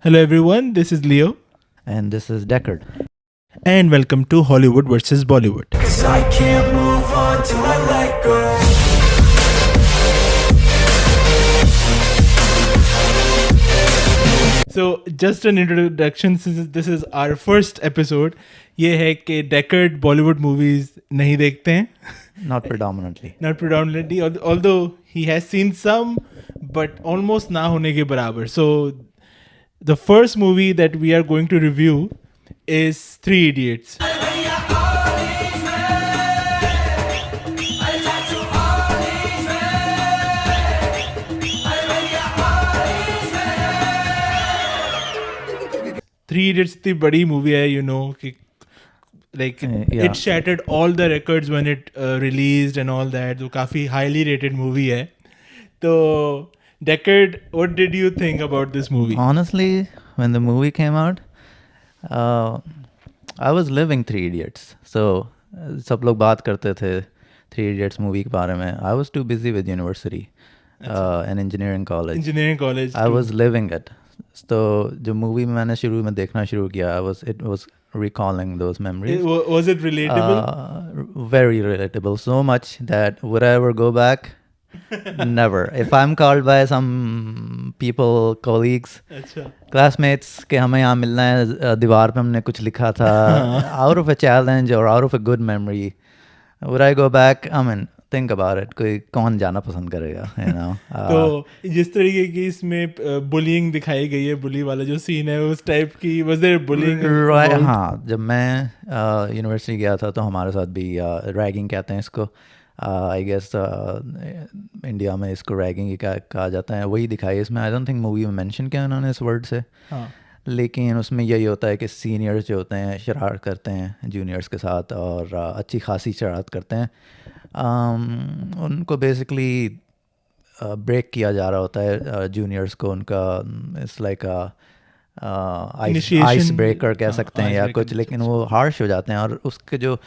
Hello everyone, this is Leo And this is Deckard. and welcome to Hollywood versus Bollywood. 'Cause I can't move on till I let go. So just an introduction, since this is our first episode, ये है कि Deckard Bollywood movies नहीं देखते हैं. Not predominantly. Not predominantly, although he has seen some, but almost ना होने के बराबर. So the first movie that we are going to review is Three Idiots. Three Idiots इतनी बड़ी मूवी है, you know, कि like yeah. it shattered all the records when it released and all that. तो काफी highly rated movie है. तो Deckard, what did you think about this movie? Honestly, when the movie came out, I was living Three Idiots. So, सब लोग बात करते थे Three Idiots movie के बारे में. I was too busy with university and engineering college. Engineering college. I was living it. तो जो मूवी मैंने शुरू में देखना शुरू किया, it was recalling those memories. Was it relatable? Very relatable. So much that would I ever go back? Never. If I'm called by some people, colleagues, अच्छा. classmates कि हमें यहाँ मिलना है, दीवार पे हमने कुछ लिखा था, out of a challenge or out of a good memory, would I go back? I mean, think about it. कोई कौन जाना पसंद करेगा, you know? तो जिस तरीके की इसमें बुलिंग दिखाई गई है, बुली वाला जो सीन है उस टाइप की, was there bullying? Right, हाँ. जब मैं यूनिवर्सिटी गया था तो हमारे साथ भी रैगिंग कहते हैं इसको. आई गेस इंडिया में इसको रैगिंग ही कहा जाता है. वही दिखाई इसमें. आई डोंट थिंक मूवी में मेंशन किया उन्होंने इस वर्ड से. हाँ. लेकिन उसमें यही होता है कि सीनियर्स जो होते हैं शरारत करते हैं जूनियर्स के साथ और अच्छी खासी शरारत करते हैं. उनको बेसिकली ब्रेक किया जा रहा होता है जूनियर्स को. उनका इट्स लाइक आइस ब्रेकर कह सकते हैं या कुछ. लेकिन वो हार्श हो जाते हैं और उसके जो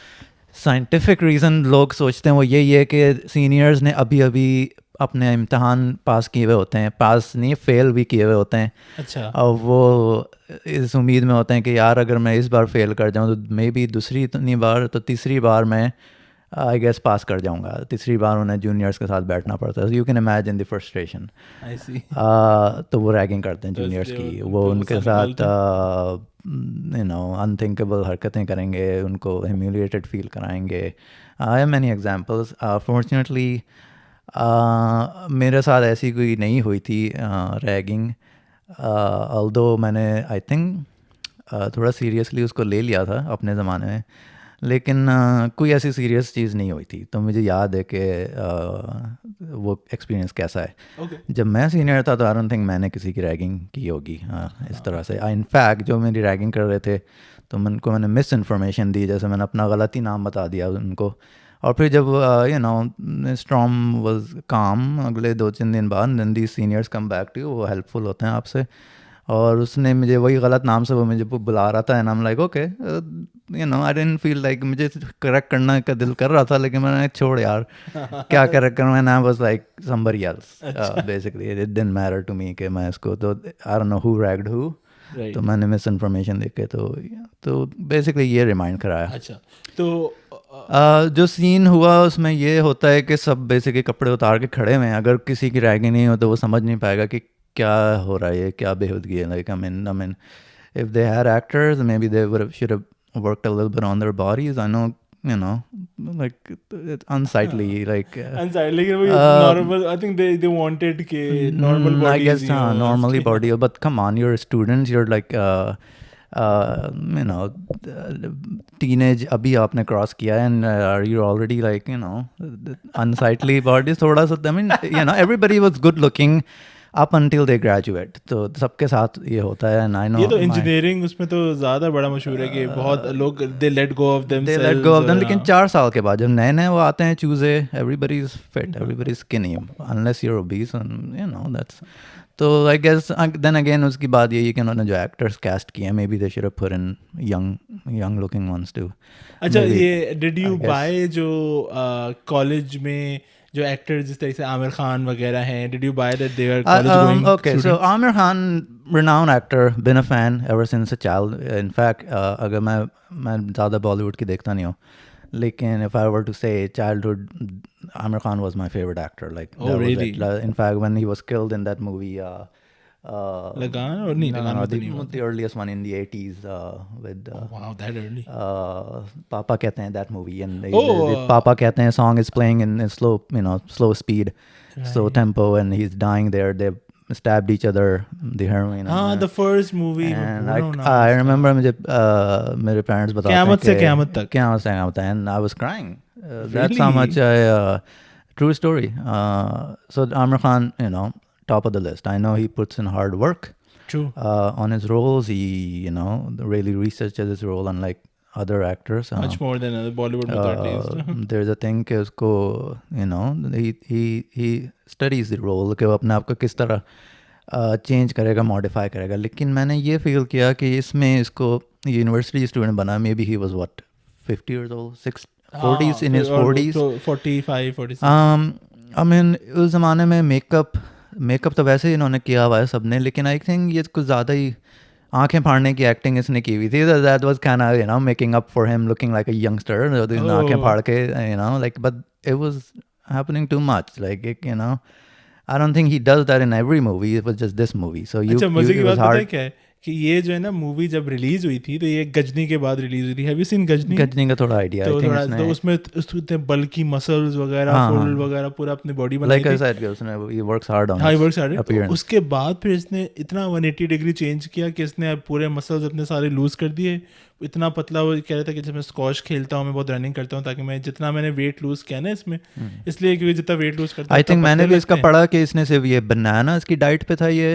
साइंटिफिक रीज़न लोग सोचते हैं वो यही है कि सीनियर्स ने अभी अभी अपने इम्तहान पास किए हुए होते हैं. पास नहीं, फेल भी किए हुए होते हैं. अच्छा. और वो इस उम्मीद में होते हैं कि यार अगर मैं इस बार फेल कर जाऊँ तो मे बी दूसरी बार तो तीसरी बार मैं आई गेस पास कर जाऊँगा. तीसरी बार उन्हें जूनियर्स के साथ बैठना पड़ता है. You can imagine the frustration. I see. तो वो रैगिंग करते हैं जूनियर्स की. वो उनके साथ अनथिंकेबल हरकतें करेंगे, उनको ह्यूमिलिएटेड फील कराएंगे. I have many examples. Fortunately मेरे साथ ऐसी कोई नहीं हुई थी रैगिंग. ऑल्दो मैंने आई थिंक थोड़ा सीरियसली उसको ले लिया था अपने ज़माने में. लेकिन कोई ऐसी सीरियस चीज़ नहीं हुई थी. तो मुझे याद है कि वो एक्सपीरियंस कैसा है. Okay. जब मैं सीनियर था तो आई डोंट थिंक मैंने किसी की रैगिंग की होगी इस तरह से. इनफैक्ट जो मेरी रैगिंग कर रहे थे तो मैंने मिस इन्फॉर्मेशन दी. जैसे मैंने अपना गलत ही नाम बता दिया उनको. और फिर जब स्टॉर्म वाज काम अगले 2-3 दिन बाद, then the seniors come back to you. वो हेल्पफुल होते हैं आपसे. और उसने मुझे वही गलत नाम से वो मुझे बुला रहा था. And I am like okay, I didn't feel like, मुझे करेक्ट करना का दिल कर रहा था लेकिन मैंने छोड़ यार क्या करेक्ट करना. And I was like somebody else basically. It didn't matter to me कि मैं इसको, तो I don't know who ragged who. तो मैंने मिस इन्फॉर्मेशन देख के तो बेसिकली ये रिमाइंड कराया. अच्छा. तो जो सीन हुआ उसमें ये होता है कि सब बेसिकली कपड़े उतार के खड़े हुए हैं. अगर किसी की रैगिंग नहीं हो तो वो समझ नहीं पाएगा कि क्या हो रहा है, क्या बेहूदगी है. Like I mean if they had actors maybe they should have worked a little bit on their bodies. I know, like it's unsightly. unsightly, normal. I think they wanted के normal bodies. I guess normally body, but come on, you're students, you're like teenage अभी आपने cross किया है. and are you already like unsightly bodies थोड़ा सा. I mean everybody was good looking up until they graduate. तो सबके साथ ये होता है. and I know ये तो इंजीनियरिंग उसमें तो ज़्यादा बड़ा मशहूर है कि बहुत लोग they let go of themselves. लेकिन 4 साल के बाद जब नए नए वो आते हैं चूजे, everybody is fit, everybody is skinny unless you're obese. and that's. तो आई गेस देन अगेन उसकी बात यही है कि उन्होंने जो एक्टर्स कास्ट किए हैं maybe they should have put in young looking ones too. अच्छा, ये डिड यू बाय जो कॉलेज में जो एक्टर जिस तरह से आमिर खान वगैरह हैं, did you buy that they are college going Okay, so Aamir Khan, renowned actor, been a fan ever since a child. In fact, अगर मैं ज़्यादा बॉलीवुड की देखता नहीं हूँ, लेकिन if I were to say childhood, Aamir Khan was my favorite actor. Like Oh, that was really? it. In fact, when he was killed in that movie, लगान और नहीं, no, लगान no, में तो नहीं हुआ the earliest one in the 80s with wow that early Papa कहते हैं that movie, and Oh, Papa कहते हैं song is playing in slow, slow speed, slow tempo, and he's dying there. They stabbed each other, the heroine. हाँ the first movie मैं And भूल रहा हूँ नाम I उसका। remember मुझे मेरे parents बताते हैं क़यामत से कि क़यामत तक। क़यामत से क़यामत तक, and I was crying. That's how Really? much I true story. So Aamir Khan, top of the list. I know he puts in hard work True. on his roles. He really researches his role, unlike other actors. Much more than other Bollywood में तो at least There's a thing कि उसको he studies the role कि वो अपने आप को किस तरह चेंज करेगा, मॉडिफाई करेगा. लेकिन मैंने ये फील किया कि इसमें इसको यूनिवर्सिटी स्टूडेंट बना. May be he was what 50 years old, 40s, in his 40s. 45 46 I mean उस ज़माने में मेकअप तो वैसे ही इन्होंने किया हुआ है सबने, लेकिन आई थिंक ये कुछ ज़्यादा ही आंखें फाड़ने की एक्टिंग इसने की हुई थी. That was kind of making up for him, looking like a youngster. आंखें फाड़ के like, but it was happening too much. Like I don't think he does that in every movie. It was just this movie. So अच्छा मजे की it बात was पता है hard. क्या है कि ये जो है ना मूवी जब रिलीज हुई थी तो ये गजनी के बाद रिलीज हुई थी. Have you seen Ghajini? Ghajini का थोड़ा आइडिया तो आई थिंक थोड़ा इसने, तो उसमें उसने बल्कि मसल्स वगैरह हाँ, फुल हाँ. वगैरह पूरा अपनी बॉडी बनाई like I थी. said कि उसने he works hard on हाँ his वर्क सारे. appearance. उसके बाद फिर इसने इतना 180 डिग्री चेंज किया कि इसने पूरे मसल्स अपने सारे लूज कर दिए. इतना पतला वो कह रहा था कि जब मैं स्क्वॉश खेलता हूँ, मैं बहुत रनिंग करता हूँ ताकि मैं जितना मैंने वेट लूज किया ना इसमें, इसलिए क्योंकि जितना वेट लूज करता आई उतना थिंक मैंने पतले भी इसका लगते हैं. पढ़ा कि इसने सिर्फ ये बनाना इसकी डाइट पे था, ये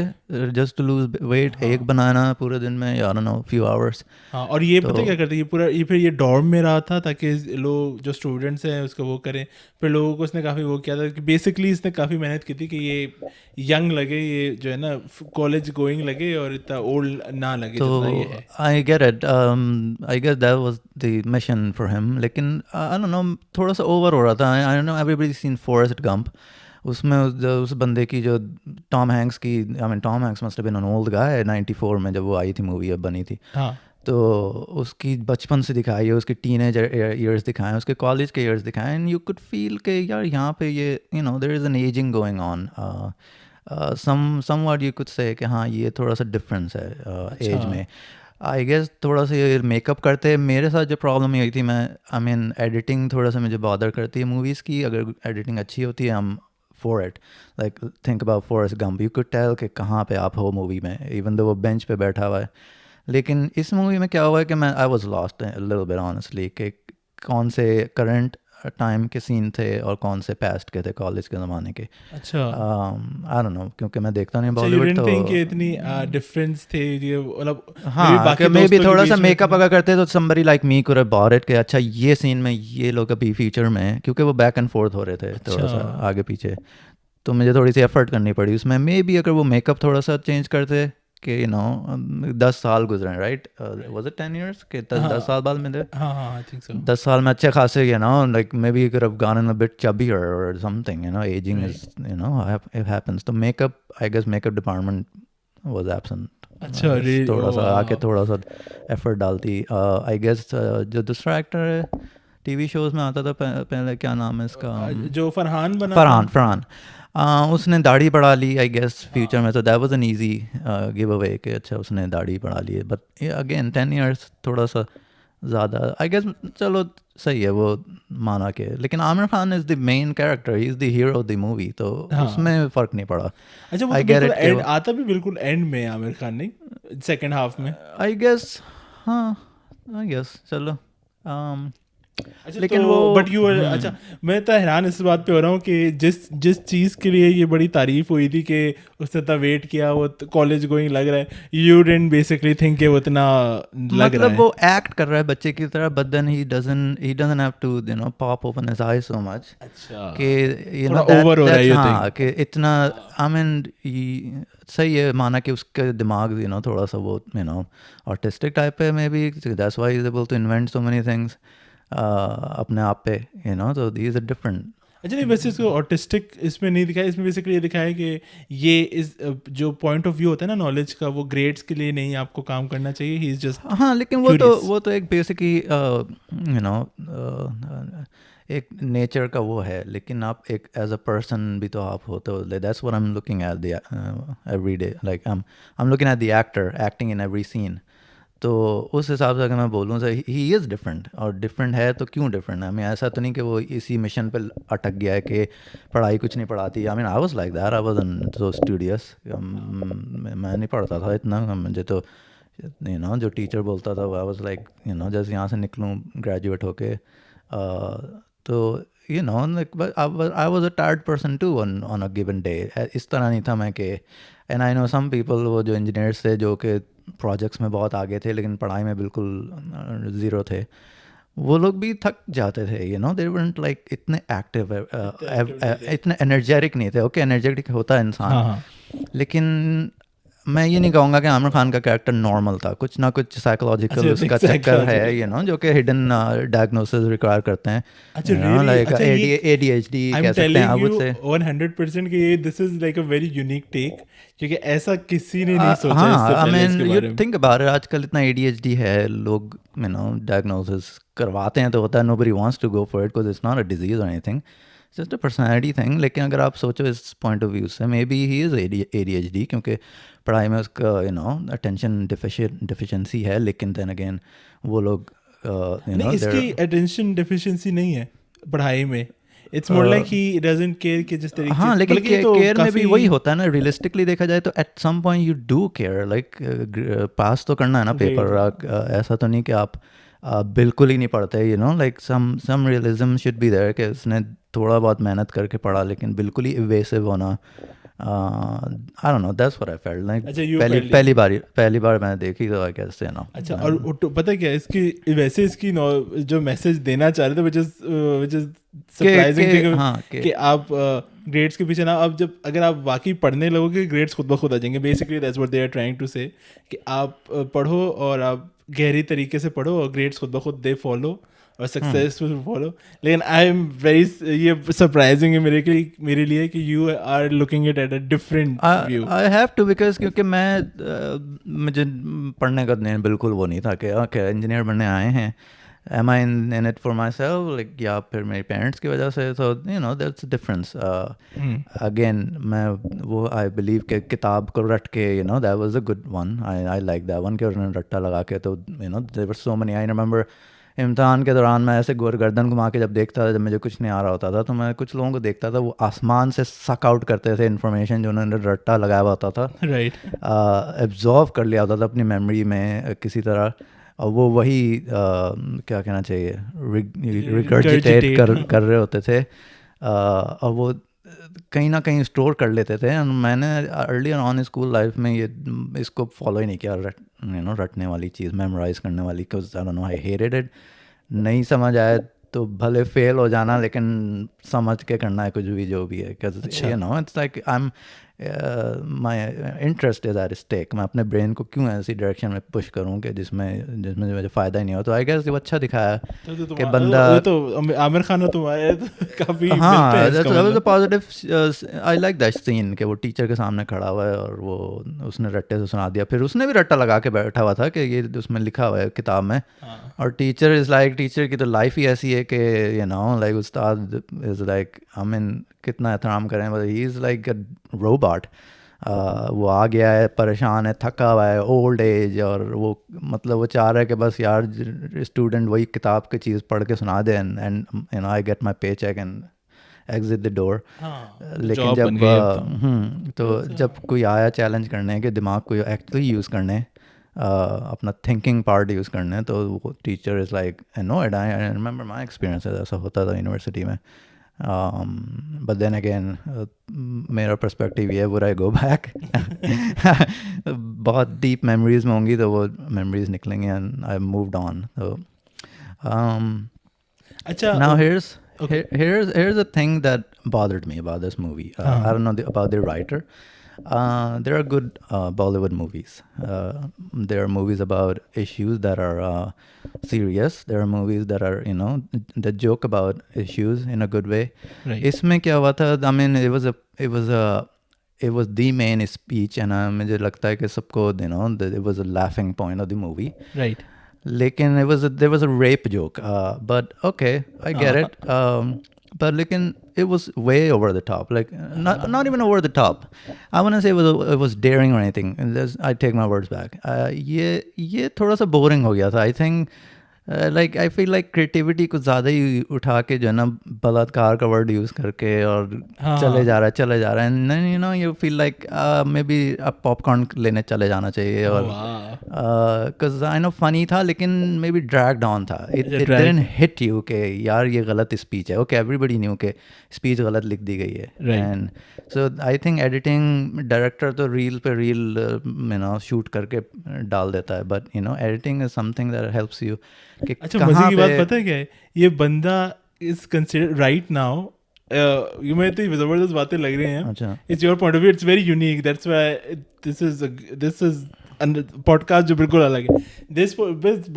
जस्ट टू लूज वेट. एक बनाना पूरे दिन में, आई डोंट नो, फ्यू आवर्स. हाँ और ये पता क्या करते, ये पूरा ये फिर ये डॉर्म में रहा था ताकि लोग जो स्टूडेंट्स हैं उसको वो करें. फिर लोगों को इसने काफ़ी वो किया था कि बेसिकली इसने काफ़ी मेहनत की थी कि ये यंग लगे, ये जो है ना कॉलेज गोइंग लगे और इतना ओल्ड ना लगे तो जितना ये है. I get it. I guess that was the mission for him. लेकिन आई डोंट नो, थोड़ा सा ओवर हो रहा था. I don't know, everybody seen Forrest Gump. उसमें उस बंदे की जो टॉम हैंक्स की, I mean Tom Hanks must have been an old guy 94 में जब वो आई थी मूवी, अब बनी थी. हाँ तो उसकी बचपन से दिखाई है, उसके टीनेज ईयर्स दिखाए, उसके कॉलेज के ईयर्स दिखाए. एंड यू कुड फील के यार यहाँ पे ये there is an ageing going on. Somewhat you could say कि हाँ ये थोड़ा सा डिफरेंस है एज में. आई गेस थोड़ा सा ये मेकअप करते. मेरे साथ जो प्रॉब्लम ये हुई थी, मैं आई मीन एडिटिंग थोड़ा सा मुझे बॉदर करती है मूवीज़ की. अगर एडिटिंग अच्छी होती है, हम for it. Like think about Forrest Gump, you could tell कि कहाँ पे आप हो मूवी में, इवन दो वो बेंच पे बैठा हुआ है. लेकिन इस मूवी में क्या हुआ है कि मैं I was lost little bit honestly कि कौन से करंट टाइम के सीन थे और कौन से पास्ट के थे, कॉलेज के ज़माने के. अच्छा आई डोंट नो, क्योंकि मैं देखता नहीं you बॉलीवुड. didn't तो think कि इतनी डिफरेंस थे ये मतलब हाँ, बाकी मे भी दोस्तों के थोड़ा बीच सा में मेकअप इतना- अगर करते तो somebody like me could have bought it कि अच्छा ये सीन में ये लोग अभी फ्यूचर में, क्योंकि वो बैक एंड फोर्थ हो रहे थे थोड़ा सा अच्छा। आगे पीछे. तो मुझे थोड़ी सी एफर्ट करनी पड़ी उसमें. मे बी अगर वो मेकअप थोड़ा सा चेंज करते कि 10 साल गुजरे, राइट? वाज इट 10 years के 10 साल बाद में थे. हाँ हाँ आई थिंक सो. 10 साल में अच्छे खासे like may be could have gone a bit chubbier or something. Aging is it happens. तो makeup, I guess makeup department was absent. अच्छा बस really? थोड़ा Oh, सा wow. आके थोड़ा सा एफर्ट डालती. आई गेस जो दूसरा एक्टर है टीवी शोज में आता था पहले, क्या नाम है इसका? जो फरहान बना फरहान. उसने दाढ़ी बढ़ा ली आई गेस फ्यूचर में. तो that was an easy give away कि अच्छा उसने दाढ़ी बढ़ा ली है. बट अगेन 10 years थोड़ा सा ज़्यादा आई गेस. चलो सही है वो माना के. लेकिन Aamir Khan is the main character, he is the hero of the movie. तो हाँ. उसमें फ़र्क नहीं पड़ा. अच्छा वो I तो get बिल्कुल it कि एंड वो- आता भी बिल्कुल एंड में आमिर खान, नहीं सेकंड हाफ में. I guess. हाँ आई गेस. चलो अच्छा लेकिन तो, वो- बट यू अच्छा मैं तो हैरान इस बात पे हो रहा हूँ कि जिस चीज़ के लिए ये बड़ी तारीफ हुई थी कि उसने इतना वेट किया, वो कॉलेज गोइंग लग रहा है, यू डिडंट बेसिकली थिंक कि वो इतना लग रहा मतलब है. वो एक्ट कर रहा है बच्चे की तरह, but then he doesn't have to pop open his eyes so much अच्छा कि थोड़ा over हो रहा है, you हाँ कि इतना. आई मीन सही है माना कि उसका दिमाग थोड़ा सा वो ऑटिस्टिक टाइप है. Maybe that's why he is able to invent so many things अपने आप पे. तो दीज आर डिफरेंट. अच्छा नहीं, वैसे इसको ऑटिस्टिक इसमें नहीं दिखाया, इसमें बेसिकली ये दिखाया है कि ये इस जो पॉइंट ऑफ व्यू होता है ना नॉलेज का, वो ग्रेड्स के लिए नहीं आपको काम करना चाहिए, ही इज जस्ट हाँ, लेकिन क्यूरियस। वो तो एक बेसिकली नो एक नेचर का वो है, लेकिन आप एक एज अ पर्सन भी तो आप होते हो. That's what I am looking at the every day, like I am looking at the actor acting in every scene. तो उस हिसाब से अगर मैं बोलूँ तो ही इज़ डिफरेंट, और डिफरेंट है तो क्यों डिफरेंट है. I mean, ऐसा तो नहीं कि वो इसी मिशन पे अटक गया है कि पढ़ाई कुछ नहीं पढ़ाती. I mean I was like that, I was so studious. मैं नहीं पढ़ता था इतना. मुझे तो जो टीचर बोलता था, आई वाज लाइक जैसे यहाँ से निकलूँ ग्रेजुएट होके. तो I was a tired person too on a given day. इस तरह नहीं था मैं कि, and I know some people, वो जो इंजीनियर्स थे जो कि प्रोजेक्ट्स में बहुत आगे थे लेकिन पढ़ाई में बिल्कुल ज़ीरो थे, वो लोग भी थक जाते थे. दे weren't लाइक इतने एक्टिव, इतने एनर्जेटिक नहीं थे. ओके, एनर्जेटिक होता है इंसान, हाँ हाँ. लेकिन मैं ये नहीं कहूँगा कि आमिर खान का कैरेक्टर नॉर्मल था. कुछ ना कुछ साइकोलॉजिकल अच्छा, उसका exactly. चक्कर है, जो कि हिडन डायग्नोसिस रिक्वायर करते हैं. अच्छा really? लाइक अच्छा, ये ADHD I'm कह सकते हैं telling आप you उससे. 100% कि ये this is like a very unique take, क्योंकि ऐसा किसी ने नहीं सोचा हाँ, इससे आई पहले मीन इसके यू बारे में. थिंक अबाउट इट, आजकल इतना ADHD है, लोग डायग्नोसिस करवाते हैं तो होता है. Nobody wants to go for it because it's not a disease और anything, just a personality thing. लेकिन अगर आप सोचो इस पॉइंट ऑफ व्यू से, maybe he is ADHD, क्योंकि पढ़ाई में उसका अटेंशन डिफिशिएंसी है. लेकिन देन अगेन वो लोग नहीं, इसकी अटेंशन डिफिशिएंसी नहीं है पढ़ाई में. It's more like he doesn't care कि जिस तरीके हाँ, से, लेकिन बल्कि तो केयर में भी काफी वही होता है ना. रियलिस्टिकली देखा जाए तो at some point you do care, like pass तो करना है ना पेपर. ऐसा तो नहीं कि आप बिल्कुल ही नहीं पढ़ते. Like some realism should be there कि उसने थोड़ा बहुत मेहनत करके पढ़ा, लेकिन बिल्कुल ही इवेसिव होना, आई don't no, that's what I felt like. अच्छा, you felt it. पहली बार मैंने देखी तो आई कैसे ना. अच्छा, और पता है क्या इसकी वैसे इसकी जो मैसेज देना चाह रहे थे, which is सरप्राइजिंग हाँ, कि आप ग्रेड्स के पीछे ना, अब जब अगर आप वाकई पढ़ने लगोगे ग्रेड्स खुद ब खुद आ जाएंगे. Basically that's what they are trying to say, कि आप पढ़ो और आप गहरी तरीके से पढ़ो और ग्रेड्स खुद ब खुद दे फॉलो और सक्सेसफुल फॉलो. लेकिन आई एम वेरी, ये सरप्राइजिंग है मेरे लिए कि you are looking it at a different view. I have to, because क्योंकि मुझे पढ़ने का नहीं, बिल्कुल वो नहीं था कि ओके इंजीनियर बनने आए हैं. Am I in it for myself, like, या फिर मेरे पेरेंट्स की वजह से. So that's difference. अगेन मैं वो आई बिलीव के किताब को रट के that was a good one. I like that one, कि उन्होंने रट्टा लगा के, तो there were so many. I remember इम्तिहान के दौरान मैं ऐसे गर्दन घुमा के जब देखता था, जब मुझे कुछ नहीं आ रहा होता था, तो मैं कुछ लोगों को देखता था, वो आसमान से सक आउट करते थे इन्फॉर्मेशन जो उन्होंने रट्टा लगाया हुआ होता था. राइट. एब्जॉर्व कर लिया होता था अपनी मेमोरी में किसी तरह, और वो वही क्या कहना चाहिए, रिगर्जिटेट कर रहे होते थे. और वो कहीं ना कहीं स्टोर कर लेते थे. मैंने अर्ली ऑन स्कूल लाइफ में इसको फॉलो ही नहीं किया, रटने वाली चीज़, मेमोराइज करने वाली, because I don't no, I hated it. नहीं समझ आए तो भले फेल हो जाना, लेकिन समझ के करना है कुछ भी जो भी है. It's like I am my interest is at stake. मैं अपने ब्रेन को क्यों ऐसी डायरेक्शन में पुश करूँ कि जिसमें मुझे फ़ायदा ही नहीं हो. तो आई गेस वो अच्छा दिखाया कि बंदा, तो आमिर खान तुम्हारे काफी. हाँ, positive. I like that scene कि वो टीचर के सामने खड़ा हुआ है और वो उसने रट्टे से सुना दिया. फिर उसने भी रट्टा लगा के बैठा हुआ था कि ये उसमें लिखा हुआ है किताब में. और टीचर इज़ लाइक, टीचर की तो लाइफ ही ऐसी है कि like Ustad is like, I mean कितना एहतराम करें, but he is like a robot. वो आ गया है, परेशान है, थका हुआ है, ओल्ड एज, और वो मतलब वो चाह रहा है कि बस यार स्टूडेंट वही किताब की चीज़ पढ़ के सुना दे, and I get my paycheck and exit the door. लेकिन जब कोई आया चैलेंज करने के, दिमाग को एक्चुअली यूज़ करने, अपना थिंकिंग पार्ट यूज़ करने, तो वो teacher is like, no, I remember my experience, ऐसा होता था यूनिवर्सिटी में. But then again, मेरा पर्सपेक्टिव ये, would I go back? बहुत डीप मेमोरीज में होंगी तो वो मेमोरीज निकलेंगी, and I moved on. So, अच्छा, now here's a thing that bothered me about this movie. I don't know about the writer. There are good Bollywood movies. There are movies about issues that are serious. There are movies that are, that joke about issues in a good way. Right. इसमें क्या हुआ था? I mean, it was the main speech, and मुझे लगता है कि सबको, it was a laughing point of the movie. Right. लेकिन there was a rape joke, but okay, I get it. But लेकिन it was way over the top, like not even over the top. I wouldn't say it was daring or anything. I take my words back. ये थोड़ा सा boring हो गया था. I think like I feel like creativity कुछ ज़्यादा ही उठा के जो है ना बलात्कार का word use करके और चले जा रहा है and then you feel like maybe अब popcorn लेने चले जाना चाहिए और because I know funny था लेकिन maybe dragged on था. It didn't hit you कि यार ये गलत speech है. Okay, everybody knew कि speech गलत लिख दी गई है. Right. And so I think editing director तो reel पे reel shoot करके डाल देता है, but editing is something that helps you. अच्छा, मजे की बात पता है क्या है? ये बंदा is considered right now, you may think जबरदस्त बातें लग रही हैं. अच्छा. It's your point of view. It's very unique. That's why this is podcast जो बिल्कुल अलग है. This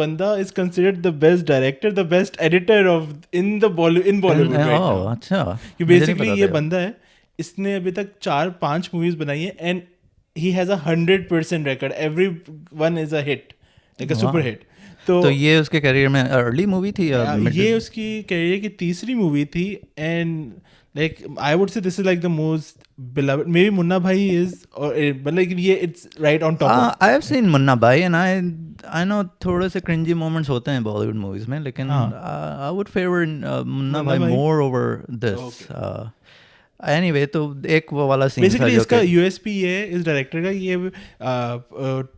बंदा is considered the best director, the best editor in Bollywood right now. अच्छा. कि basically ये बंदा है, इसने अभी तक 4-5 movies बनाई है and he has 100% record. Every one is a hit, like a super hit. तो ये उसके करियर में अर्ली मूवी थी या ये उसकी करियर की तीसरी मूवी थी and like I would say this is like the most beloved. Maybe Munna Bhai is, but like it's right on top. I have seen Munna Bhai and I know थोड़े से cringy moments होते हैं Bollywood movies में, लेकिन I would favor Munna Bhai more over this. Anyway, तो एक वो वाला सीन था बेसिकली इसका USP ये है इस डायरेक्टर का, ये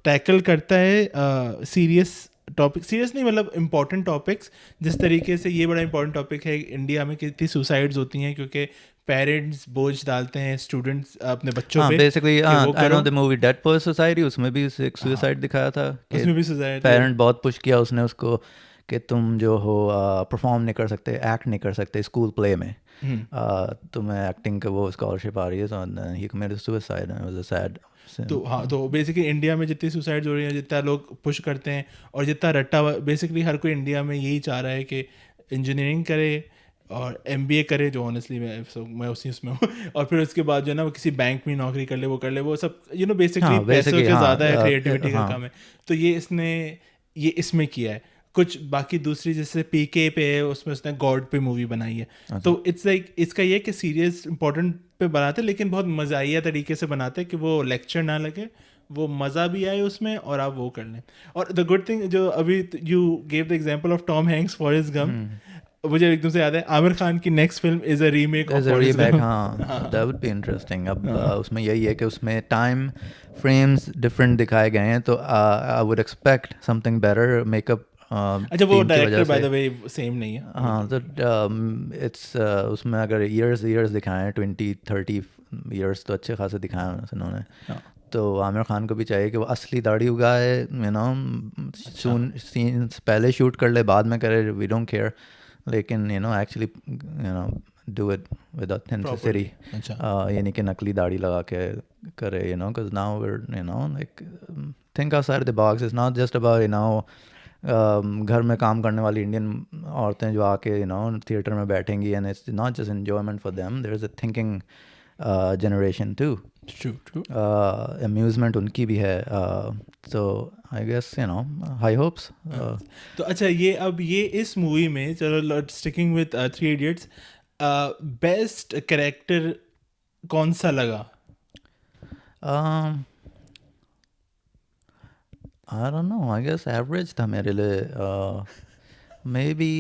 टैकल करता है सीरियस नहीं, मतलब इम्पोर्टेंट टॉपिक्स. जिस तरीके से ये बड़ा इम्पोर्टेंट टॉपिक है इंडिया में, कितनी सुसाइड्स होती हैं क्योंकि पेरेंट्स बोझ डालते हैं स्टूडेंट्स अपने बच्चों पे. Basically I know the movie dead person society, उसमें भी एक सुसाइड दिखाया था. उसमें भी सुसाइड, पेरेंट बहुत पुश किया उसने उसको कि तुम जो हो परफॉर्म नहीं कर सकते, एक्ट नहीं कर सकते स्कूल प्ले में, तुम्हें एक्टिंग का वो स्कॉलरशिप आ रही है. तो he committed suicide and was a sad. तो बेसिकली इंडिया में जितनी सुसाइड्स हो रही हैं, जितना लोग पुश करते हैं और जितना रट्टा, बेसिकली हर कोई इंडिया में यही चाह रहा है कि इंजीनियरिंग करे और MBA करे, जो ऑनेस्टली मैं उसी उसमें हूँ, और फिर उसके बाद जो है ना वो किसी बैंक में नौकरी कर ले, वो सब बेसिकली पैसों के ज़्यादा है, क्रिएटिविटी का काम है. तो ये इसमें किया है. कुछ बाकी दूसरी जैसे PK पे है, उसमें उसने गॉड पे मूवी बनाई है. तो इट्स लाइक इसका ये कि सीरियस इंपॉर्टेंट पे बनाते हैं, लेकिन बहुत मज़ाइया तरीके से बनाते हैं कि वो लेक्चर ना लगे, वो मज़ा भी आए उसमें और आप वो कर लें. और द गुड थिंग, जो अभी you gave the example of Tom Hanks Forrest Gump, मुझे एकदम से याद है आमिर खान की next film is a remake of Forrest Gump. हाँ, दैट वुड बी इंटरेस्टिंग. अब उसमें यही है कि उसमें टाइम फ्रेम्स डिफरेंट दिखाए गए हैं, तो I would expect something better makeup. अच्छा, वो director by the way same नहीं है. हाँ, तो इट्स उसमें अगर ईयर्स दिखाए हैं 20-30 ईयर्स तो अच्छे खासे दिखाए हैं उन्होंने. तो आमिर खान को भी चाहिए कि वो असली दाढ़ी उगाए, सीन्स पहले शूट कर ले, बाद में करे, वी डोंट केयर, लेकिन actually do it with authenticity. ये नहीं कि नकली दाढ़ी लगा के करे, because now we like think outside the box. It's not just about घर में काम करने वाली इंडियन औरतें जो आके थिएटर में बैठेंगी, and it's not just enjoyment for them, there is a thinking generation too. True. Amusement उनकी भी है. तो आई गेस हाई होप्स. तो अच्छा, ये इस मूवी में, चलो sticking with 3 idiots, best character कौन सा लगा? I don't know, I guess average था मेरे लिए. Maybe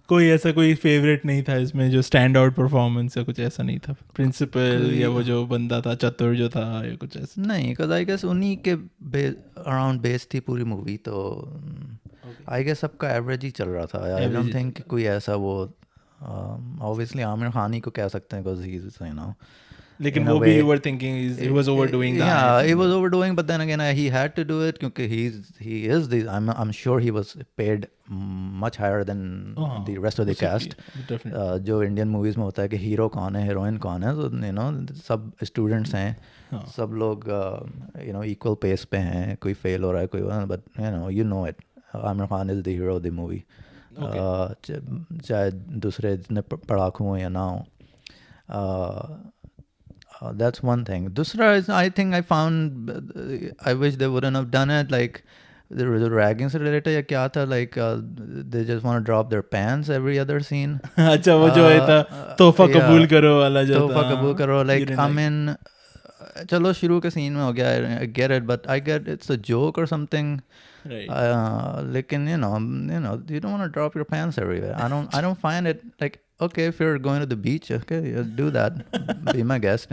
कोई ऐसा कोई फेवरेट नहीं था इसमें जो स्टैंड आउट परफॉर्मेंस या कुछ ऐसा नहीं था? प्रिंसिपल या वो जो बंदा था चतुर जो था, या कुछ ऐसा नहीं, बिकॉज आई गेस उन्हीं के अराउंड बेस थी पूरी मूवी. तो आई गेस सबका एवरेज ही चल रहा था. आई डोंट थिंक कोई ऐसा वो ऑब्वियसली आमिर खान ही को कह सकते हैं, बिकॉज ही इज लेकिन in a वो भी way. you were thinking he was overdoing the Yeah, eye he thing. was overdoing, but then again, he had to do it क्योंकि he is the I'm sure he was paid much higher than हाँ, the rest of the उससे cast. definitely. जो Indian movies में होता है कि hero कौन है, हीरोइन कौन है, तो you know सब स्टूडेंट्स हैं, हाँ. सब लोग you know equal pace पे हैं, कोई फेल हो रहा है, कोई, but you know it. Aamir Khan is the hero of the movie. चाहे दूसरे जितने पढ़ाकू हों या ना हो. That's one thing. Dusra is, I think I found, I wish they wouldn't have done it. Like, there was a ragging से related या क्या था, like they just want to drop their pants every other scene. अच्छा वो जो है था तोहफा कबूल करो वाला जो था. तोहफा कबूल करो, You like didn't I like it. mean चलो शुरू के सीन में हो गया, I get it, but I get it's a joke or something. Right. लेकिन you don't want to drop your pants everywhere. I don't find it like, okay, if you're going to the beach, okay, do that. Be my guest,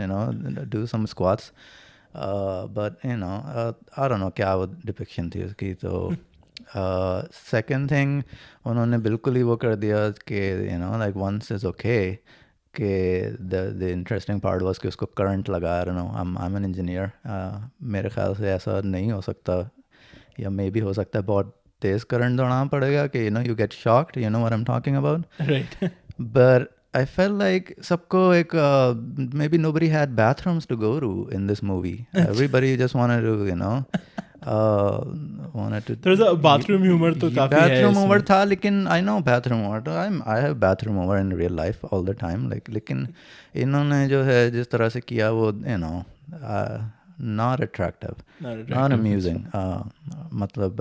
do some squats. But I don't know क्या वो depiction थी उसकी. तो second thing, उन्होंने बिल्कुल ही वो कर दिया कि like once is okay. कि the interesting part was कि उसको current लगा. I don't know, I'm an engineer. मेरे ख्याल से ऐसा नहीं हो सकता, या maybe हो सकता है बहुत तेज़ करंट दौड़ाना पड़ेगा कि you get shocked, you know what I'm talking about. Right. But I felt like सबको एक maybe nobody had bathrooms to go to in this movie. Everybody just wanted to wanted to. There's a bathroom humor तो काफी है bathroom humor इसमें. था, लेकिन I know bathroom humor. I have bathroom humor in real life all the time. Like लेकिन इन्होंने जो है जिस तरह से किया वो not attractive, not amusing. मतलब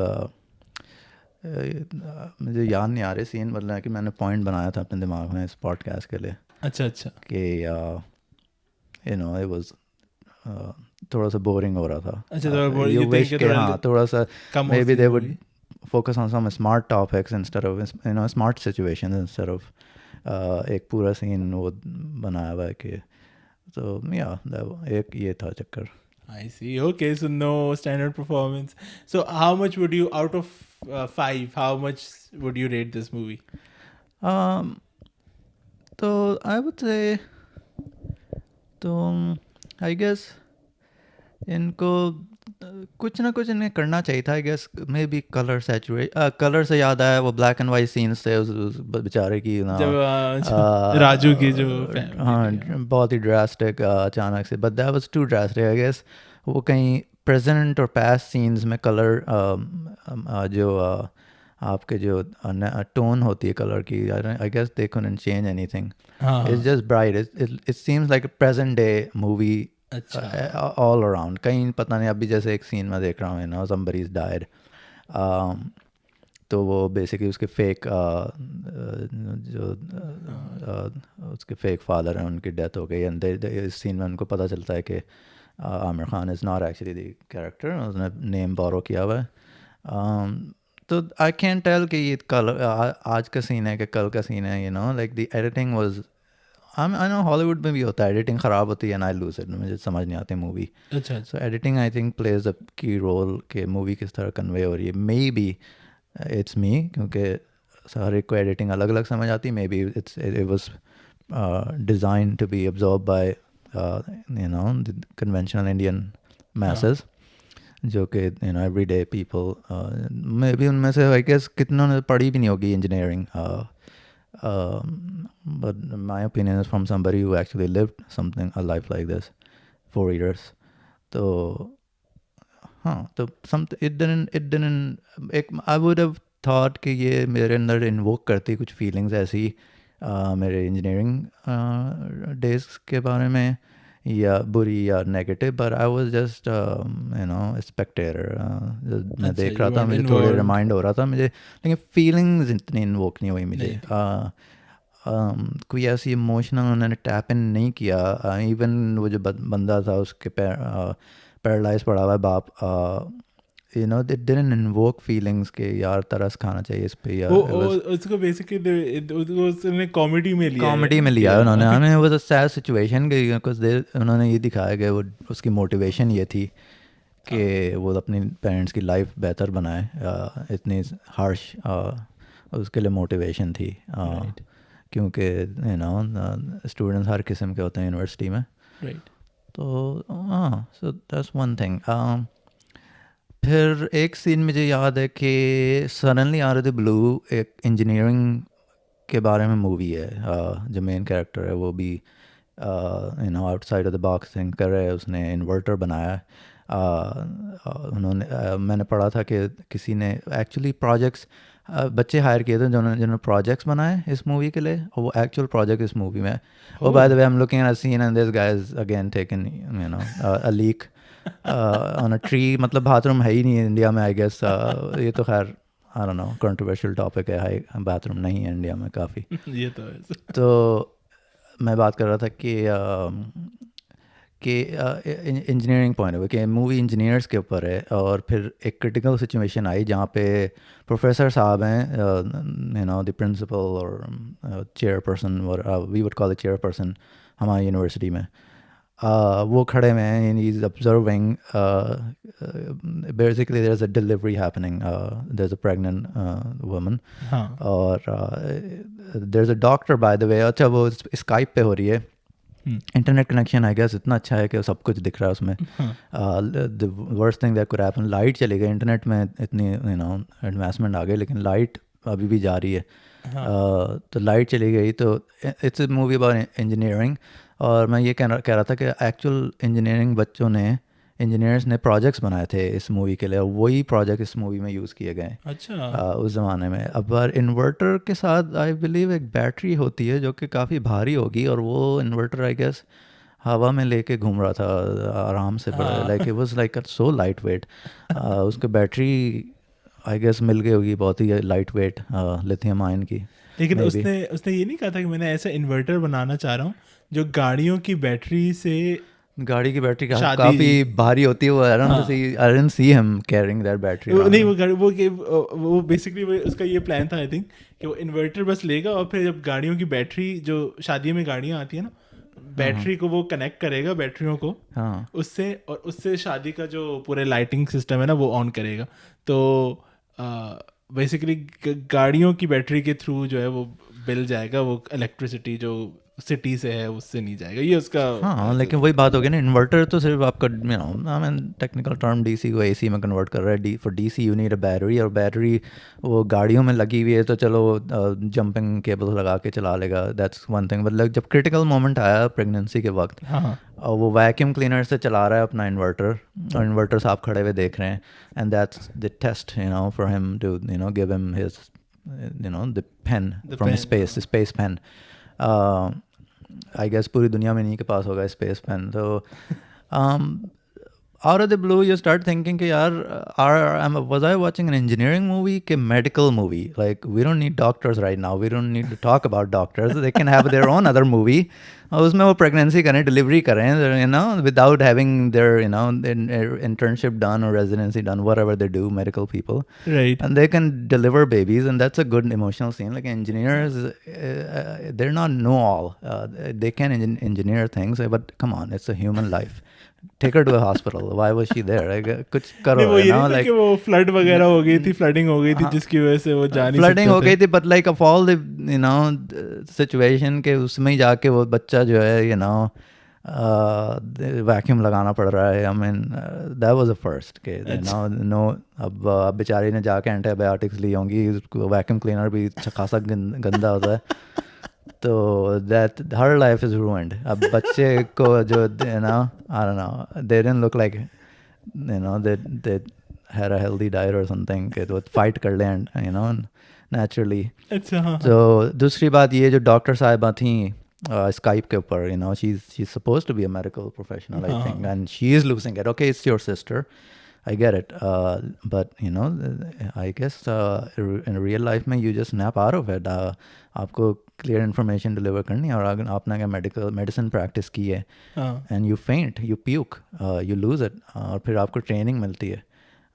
मुझे याद नहीं आ रही सीन, मतलब कि मैंने पॉइंट बनाया था अपने दिमाग में इस पॉडकास्ट के लिए अच्छा कि it was थोड़ा सा बोरिंग हो रहा था. अच्छा तो you wish कि हाँ थोड़ा सा maybe they would movie. focus on some smart topics instead of smart situations instead of एक पूरा सीन वो बनाया हुआ है कि तो एक ये था चक्कर. I see. Okay, so no standard performance. So how much would you, out of 5, how much would you rate this movie? So I would say, तो I guess इनको कुछ ना कुछ इन्हें करना चाहिए था. I guess maybe color saturate. Colour से याद आया वो black and white scenes थे उस बेचारे की जब राजू की जो हाँ बहुत ही drastic अचानक से, but that was too drastic. I guess वो कहीं present और past scenes में color जो आपके जो tone होती है color की, I guess they couldn't change anything. It's just bright. It seems like a present day movie. All around. कहीं पता नहीं, अभी जैसे एक सीन में देख रहा हूँ somebody's died. तो वो बेसिकली उसके फेक जो उसके फेक फादर हैं उनकी डेथ हो गई, एंड इस सीन में उनको पता चलता है कि Aamir Khan is not actually the character, उसने नेम बोरो किया हुआ है. तो आई कैन टेल कि ये कल आज का सीन है कि कल का सीन है. Like the editing was, I know Hollywood में भी होता है, एडिटिंग ख़राब होती है, एंड आई लूज इट, मुझे समझ नहीं आती movie. So editing I think plays a की रोल कि मूवी किस तरह कन्वे हो रही है. मे बी इट्स मी, क्योंकि हर एक को एडिटिंग अलग अलग समझ आती है. May be it was designed to be absorbed by the conventional Indian masses, जो कि everyday people, मे बी उनमें से आई गेस कितनों ने पढ़ी भी नहीं होगी engineering. But my opinion is from somebody who actually lived a life like this, 4 years. So, it didn't. I would have thought कि ये मेरे अंदर invoke करती कुछ feelings ऐसी मेरे engineering days के बारे में, या बुरी या negative, but I was just a spectator. मैं देख रहा था, मुझे थोड़े रिमाइंड हो रहा था मुझे, लेकिन फीलिंग्स इतनी इन्वोक नहीं हुई मुझे. कोई ऐसी इमोशनल उन्होंने टैप इन नहीं किया. इवन वो जो बंदा था उसके पैरालाइज पड़ा हुआ है बाप, it didn't invoke feelings के यार तरस खाना चाहिए इस पे, या उसको बेसिकली उसने कॉमेडी में लिया है उन्होंने. हमें वो सैड सिचुएशन के कुछ देर उन्होंने ये दिखाया कि वो उसकी मोटिवेशन ये थी कि वो अपनी पेरेंट्स की लाइफ बेहतर बनाए. इतनी हार्श उसके लिए मोटिवेशन थी, क्योंकि स्टूडेंट्स हर किस्म के होते हैं यूनिवर्सिटी में. तो हाँ, सो दैट्स वन थिंग. फिर एक सीन मुझे याद है कि suddenly out of the blue एक इंजीनियरिंग के बारे में मूवी है. जो मेन कैरेक्टर है वो भी outside of the box think कर रहा है. उसने इन्वर्टर बनाया है. मैंने पढ़ा था कि किसी ने एक्चुअली प्रोजेक्ट्स बच्चे हायर किए थे जिन्होंने प्रोजेक्ट्स बनाए इस मूवी के लिए, और वो एक्चुअल प्रोजेक्ट इस मूवी में. और by the way I am looking at a scene and this guy is again taken a leak on a tree. मतलब बाथरूम है ही नहीं इंडिया में आई गेस. ये तो खैर आई डोंट नो कंट्रोवर्शियल टॉपिक है. हाई बाथरूम नहीं है इंडिया में काफ़ी. ये तो है. तो मैं बात कर रहा था कि इंजीनियरिंग पॉइंट ऑफ व्यू कि मूवी इंजीनियर्स के ऊपर है. और फिर एक क्रिटिकल सिचुएशन आई जहाँ पे प्रोफेसर साहब हैं, द प्रिंसिपल और चेयरपर्सन, और we would call the chairperson हमारी यूनिवर्सिटी में. वो खड़े हुए हैं and he is observing. Basically there is a delivery happening. There is a pregnant woman. हाँ. और there is a doctor by the way. अच्छा, वो स्काइप पे हो रही है. इंटरनेट कनेक्शन आई गेस इतना अच्छा है कि सब कुछ दिख रहा है उसमें. The worst thing that could happen, light चली गई. इंटरनेट में इतनी एडवांसमेंट आ गई लेकिन लाइट अभी भी जा रही है. तो लाइट चली गई. तो it's a movie about engineering. और मैं ये कह रहा था कि एक्चुअल इंजीनियर्स ने प्रोजेक्ट्स बनाए थे इस मूवी के लिए, और वही प्रोजेक्ट इस मूवी में यूज़ किए गए अच्छा. उस ज़माने में. अब इन्वर्टर के साथ आई बिलीव एक बैटरी होती है जो कि काफ़ी भारी होगी, और वो इन्वर्टर आई गेस हवा में लेके घूम रहा था आराम से. बड़ा like it was like so light weight. उसके बैटरी आई गेस मिल गई होगी बहुत ही लाइट वेट लिथियम आयन की. लेकिन Maybe. उसने ये नहीं कहा था कि मैंने ऐसा इन्वर्टर बनाना चाह रहा हूँ जो गाड़ियों की बैटरी से. गाड़ी की बैटरी शादी- काफ़ी भारी होती है. वो I didn't see him carrying that battery. नहीं, वो बेसिकली उसका ये प्लान था आई थिंक कि वो इन्वर्टर बस लेगा और फिर जब गाड़ियों की बैटरी, जो शादी में गाड़ियाँ आती है ना, बैटरी को वो कनेक्ट करेगा बैटरियों को. हाँ. उससे, और उससे शादी का जो पूरे लाइटिंग सिस्टम है ना वो ऑन करेगा. तो बेसिकली गाड़ियों की बैटरी के थ्रू जो है वो बिल जाएगा, वो इलेक्ट्रिसिटी जो सिटी से है उससे नहीं जाएगा. ये उसका. हाँ, लेकिन वही बात हो गई ना. इन्वर्टर तो सिर्फ आपका I mean technical term DC को एसी में कन्वर्ट कर रहा है. For DC you need a battery, और बैटरी वो गाड़ियों में लगी हुई है तो चलो जंपिंग केबल लगा के चला लेगा. That's one thing. मतलब जब क्रिटिकल मोमेंट आया प्रेगनेंसी के वक्त, हाँ. और वो वैक्यूम क्लीनर से चला रहा है अपना इन्वर्टर, और इन्वर्टर साहब खड़े हुए देख रहे हैं. And that's the test for him to give him his the pen from space pen. I guess पूरी दुनिया में नहीं के पास होगा स्पेस पेन. तो out of the blue you start thinking कि यार was I watching an engineering movie कि medical movie? Like we don't need doctors right now. We don't need to talk about doctors. They can have their own other movie. और उसमें वो pregnancy करें, delivery करें, without having their internship done or residency done, whatever they do, medical people. Right. And they can deliver babies, and that's a good emotional scene. Like engineers, they're not know-all. They can engineer things, but come on, it's a human life. Take her to a hospital. Why was she there? Like, कुछ करो. नहीं, वो ये नहीं था like कि वो flood वगैरह हो गई थी, फ्लडिंग हो गई थी जिसकी वजह से वो जा नहीं सकते flooding हो थे. गई थी, but like of all the situation के उसमें ही जाके वो बच्चा जो है वैक्यूम लगाना पड़ रहा है. I mean that was the first के no अब बेचारी ने जाके एंटीबायोटिक्स ली होंगी. वैक्यूम क्लीनर भी खासा गंदा होता है. तो that her life is ruined. अब बच्चे को जो I don't know, they didn't look like they had a healthy diet or something कि तो fight कर लें naturally. अच्छा. हाँ. तो दूसरी बात ये जो डॉक्टर साहिबा थी स्काइप के ऊपर, she's supposed to be a medical professional I think, and she is losing it. Okay, it's your sister, I get it, but I guess in real life में you just snap out of it. आपको clear information deliver करनी है, और अगर आपने अगर medicine practice की है एंड यू फेंट, you puke, you lose it, और फिर आपको ट्रेनिंग मिलती है,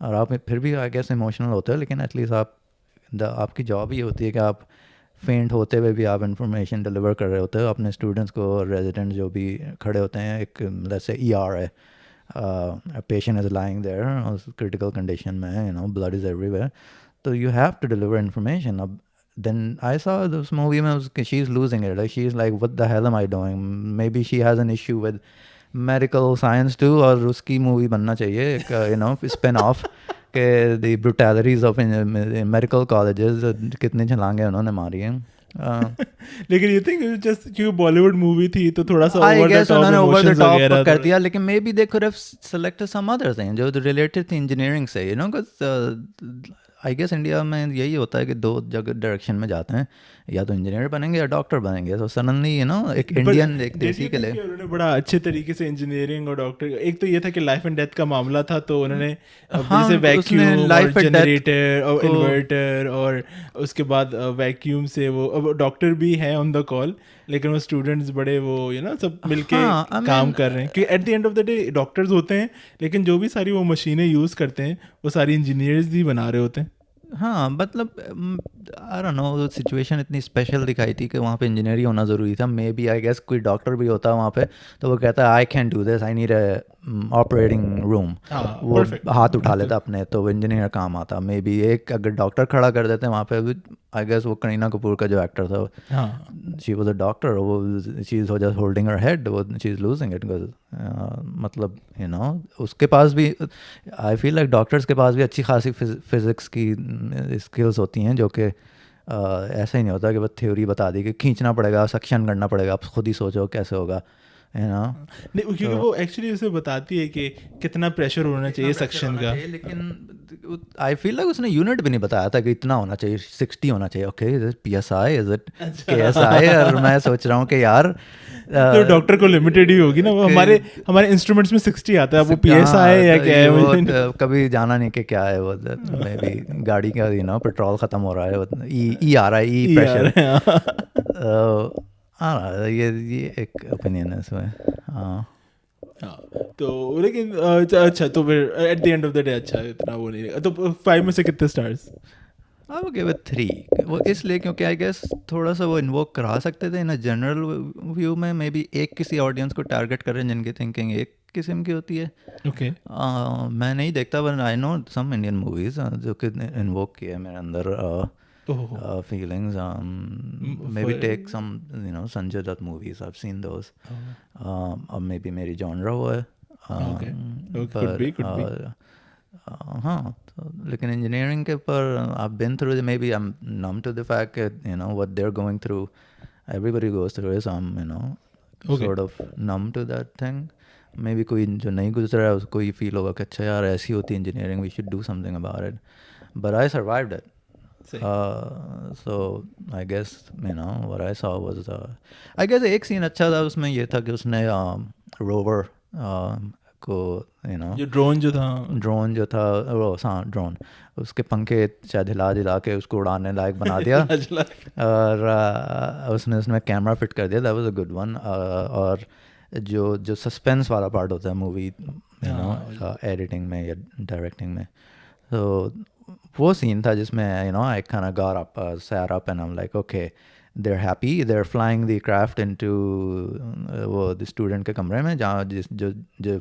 और आप फिर भी आई गेस इमोशनल होते हो, लेकिन एटलीस्ट आपकी जॉब ही होती है कि आप फेंट होते हुए भी आप इन्फॉर्मेशन डिलीवर कर रहे होते हो अपने स्टूडेंट्स को. रेजिडेंट जो भी खड़े होते हैं, एक जैसे ER है, patient is lying there critical condition में, ब्लड इज़ एवरीवेयर, तो you have to deliver information. अब then I saw this movie में she's losing it. Like she's like, what the hell am I doing? Maybe she has an issue with medical science too, और उसकी movie बनना चाहिए एक you know spin off के the brutalities of medical colleges, कितनी छलांगे उन्होंने मारी हैं. लेकिन यू थिंक जस्ट क्यों बॉलीवुड मूवी थी तो थोड़ा सा I over the guess top उन्होंने ओवर द इमोशंस टॉप वगैरह कर दिया, लेकिन maybe they could have selected some other thing जो रिलेटेड थी इंजीनियरिंग से, you know. I guess India में यही होता है कि दो जगह डायरेक्शन में जाते हैं, या तो इंजीनियर बनेंगे या डॉक्टर बनेंगे. तो सडनली यू नो एक इंडियन एक देसी के लिए उन्होंने बड़ा अच्छे तरीके से इंजीनियरिंग और डॉक्टर, एक तो ये था कि लाइफ एंड डेथ का मामला था, तो उन्होंने हाँ, जैसे उसने वैक्यूम life और and death जनरेटर और को- इन्वर्टर, और उसके बाद वैक्यूम से वो अब डॉक्टर भी है ऑन द कॉल, लेकिन वो स्टूडेंट्स बड़े वो यू नो सब मिलके हाँ, I काम mean- कर रहे हैं, कि at the end of the day doctors होते हैं, लेकिन जो भी सारी वो मशीनें यूज़ करते हैं वो सारी इंजीनियर्स ही बना रहे होते हैं. हाँ, मतलब आई डोंट नो, सिचुएशन इतनी स्पेशल दिखाई थी कि वहाँ पे इंजीनियर ही होना ज़रूरी था. मे बी आई गेस कोई डॉक्टर भी होता है वहाँ पे तो वो कहता है I can do this, I need a operating room, हाँ, वो perfect. हाथ उठा लेता अपने, तो वो इंजीनियर काम आता. मे बी एक अगर डॉक्टर खड़ा कर देते वहाँ पे, आई गेस वो करीना कपूर का जो एक्टर था, हाँ, शी वाज अ डॉक्टर, वो she is just holding her head, वो शी इज़ लूजिंग इट. मतलब यू नो उसके पास भी, आई फील लाइक डॉक्टर्स के पास भी अच्छी खासी फिज़िक्स की स्किल्स होती हैं, जो कि ऐसा ही नहीं होता कि बस थ्योरी बता दी कि खींचना पड़ेगा, सक्शन करना पड़ेगा, आप खुद ही सोचो कैसे होगा, है ना. नहीं क्योंकि वो एक्चुअली उसे बताती है कि कितना प्रेशर होना चाहिए सक्शन का. लेकिन आई फील लाइक उसने यूनिट भी नहीं बताया था कि इतना होना चाहिए, 60 होना चाहिए. Okay, is it PSI, is it KSI? और मैं सोच रहा हूँ कि यार तो डॉक्टर को लिमिटेड ही होगी ना, वो हमारे इंस्ट्रूमेंट्स में 60 आता है, वो PSI है या क्या है मुझे नहीं- कभी जाना नहीं कि क्या है वो. मे बी गाड़ी का यू नो पेट्रोल ख़त्म हो रहा है, ई आ रहा है, ई प्रेशर. हाँ, ये एक ओपिनियन है इसमें. हाँ, हाँ, तो लेकिन अच्छा, तो फिर at the end of the day अच्छा इतना वो नहीं रहेगा. तो 5 में से कितने stars? I will give it 3. वो इसलिए क्योंकि आई गेस थोड़ा सा वो इन्वोक करा सकते थे इन जनरल व्यू में. मे बी एक किसी ऑडियंस को टारगेट करें जिनकी थिंकिंग एक किस्म की होती है. ओके. मैं नहीं देखता, but I know some Indian movies जो कि इन्वोक किए हैं मेरे अंदर feelings. Maybe take some you know Sanjay Dutt movies. I've seen those. Or maybe मेरी genre वो है. Okay. Could be. हाँ, तो लेकिन इंजीनियरिंग के ऊपर I've been through. Maybe I'm numb to the fact that you know what they're going through. Everybody goes through it. So I'm you know sort of numb to that thing. Maybe कोई जो नहीं गुजरा है उसको ये feel होगा कि अच्छा यार ऐसी होती है engineering, we should do something about it. But I survived it. So I guess you know what I saw was I guess एक सीन अच्छा था उसमें ये था कि उसने रोवर को you know जो ड्रोन जो था वो हाँ ड्रोन, उसके पंखे शायद हिला के उसको उड़ाने लायक बना दिया. और उसने उसमें कैमरा फिट कर दिया. That was a good one. और जो सस्पेंस वाला पार्ट होता है मूवी यू नो एडिटिंग में या डायरेक्टिंग में, तो वो सीन था जिसमें you know I kind of got up, sat up and I'm like okay, they're happy, they're flying the craft into वो the student के कमरे में जहाँ जो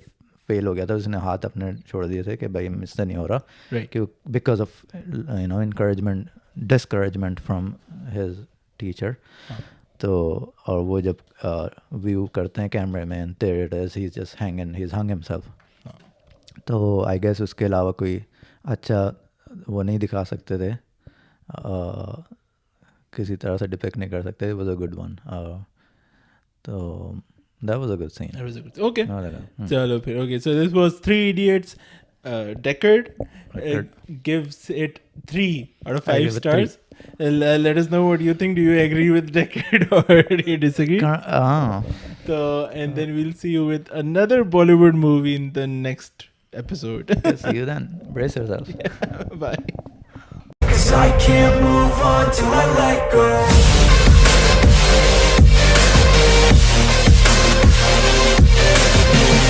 फेल हो गया था, उसने हाथ अपने छोड़ दिए थे कि भाई मुझसे नहीं हो रहा, right. because of you know discouragement from his teacher. तो और वो जब व्यू करते हैं कैमरे में, there it is, he's hung himself. तो आई गेस उसके अलावा कोई अच्छा वो नहीं दिखा सकते थे, किसी तरह से डिपेक्ट नहीं कर सकते. It was a good one. तो that was a good scene. Okay. चलो फिर okay. So this was 3 Idiots. Deckard gives it 3 out of 5 stars. Let us know what you think. Do you agree with Deckard or do you disagree? So and then we'll see you with another Bollywood movie in the next episode. See you then. Brace yourself. Bye. 'Cause I can't move on till I let go.